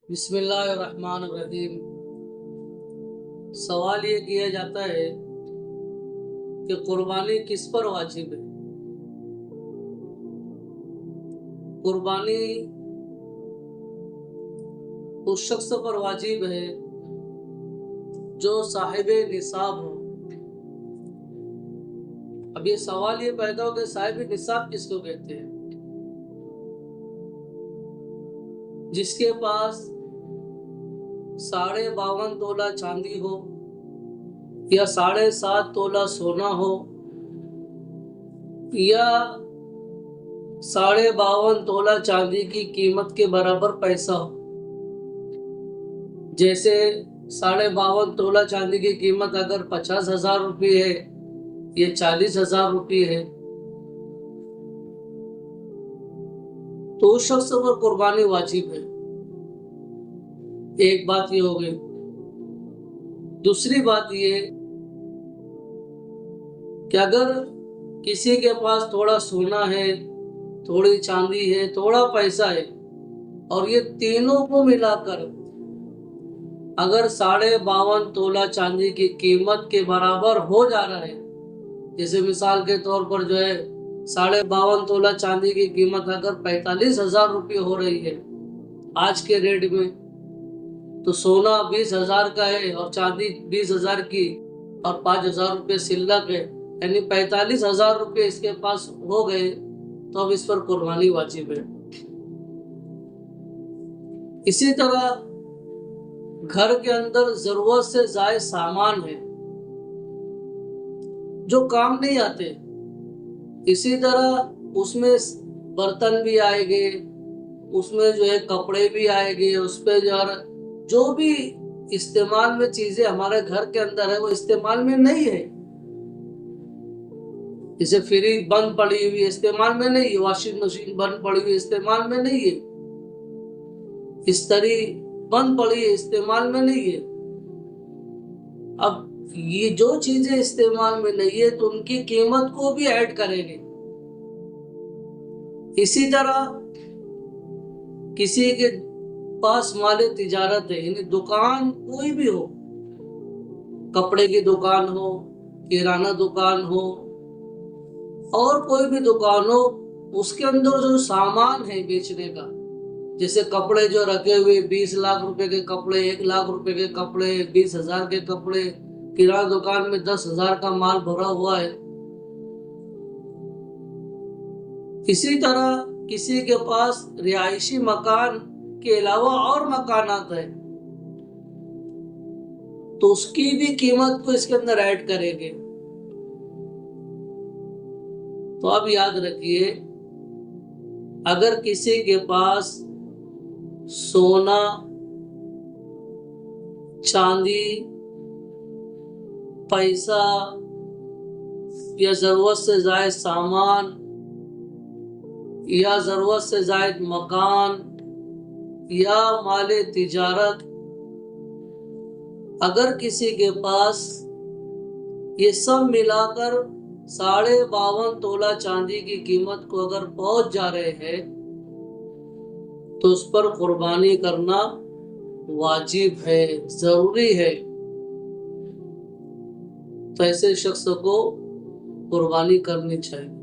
बिस्मिल्लाहिर्रहमानिर्रहीम। सवाल ये किया जाता है कि कुर्बानी किस पर वाजिब है। कुर्बानी उस शख्स पर वाजिब है जो साहिब निसाब हो। अब ये सवाल ये पैदा हो कि साहिब निसाब किसको कहते हैं? जिसके पास 52.5 तोला चांदी हो या 7.5 तोला सोना हो या 52.5 तोला चांदी की कीमत के बराबर पैसा हो। जैसे 52.5 तोला चांदी की कीमत अगर 50,000 रुपये है या 40,000 रुपये है तो उस शख्स पर कुर्बानी वाजिब है। एक बात ये हो गई। दूसरी बात ये कि अगर किसी के पास थोड़ा सोना है, थोड़ी चांदी है, थोड़ा पैसा है और ये तीनों को मिलाकर अगर 52.5 तोला चांदी की कीमत के बराबर हो जा रहा है, जैसे मिसाल के तौर पर जो है 52.5 तोला चांदी की कीमत अगर 45,000 रुपये हो रही है आज के रेट में, तो सोना 20,000 का है और चांदी 20,000 की और 5,000 रुपये सिल्लक है, यानी 45,000 रुपये इसके पास हो गए, तो अब इस पर कुर्बानी वाजिब है। इसी तरह घर के अंदर जरूरत से ज्यादा सामान है जो काम नहीं आते, इसी तरह उसमें बर्तन भी आएंगे, उसमें जो है कपड़े भी आएंगे, उस पे जो भी इस्तेमाल में चीजें हमारे घर के अंदर है वो इस्तेमाल में नहीं है। जैसे फ्रिज बंद पड़ी हुई इस्तेमाल में नहीं है, वॉशिंग मशीन बंद पड़ी हुई इस्तेमाल में नहीं है, इस्त्री बंद पड़ी है इस्तेमाल में नहीं है। अब ये जो चीजें इस्तेमाल में नहीं है तो उनकी कीमत को भी ऐड करेंगे। इसी तरह किसी के पास माले तिजारत है, यानी दुकान कोई भी हो, कपड़े की दुकान हो, किराना दुकान हो और कोई भी दुकान हो, उसके अंदर जो सामान है बेचने का, जैसे कपड़े जो रखे हुए 20 लाख रुपए के कपड़े, 1 लाख रुपए के कपड़े, 20,000 के कपड़े, किराना दुकान में 10,000 का माल भरा हुआ है। इसी तरह किसी के पास रिहायशी मकान के अलावा और मकानात है तो उसकी भी कीमत को इसके अंदर ऐड करेंगे। तो अब याद रखिए, अगर किसी के पास सोना, चांदी, पैसा या जरूरत से ज्यादा सामान या जरूरत से ज्यादा मकान या माले तिजारत, अगर किसी के पास ये सब मिलाकर 52.5 तोला चांदी की कीमत को अगर पहुंच जा रहे हैं तो उस पर कुर्बानी करना वाजिब है, जरूरी है। तो ऐसे शख्स को कुर्बानी करनी चाहिए।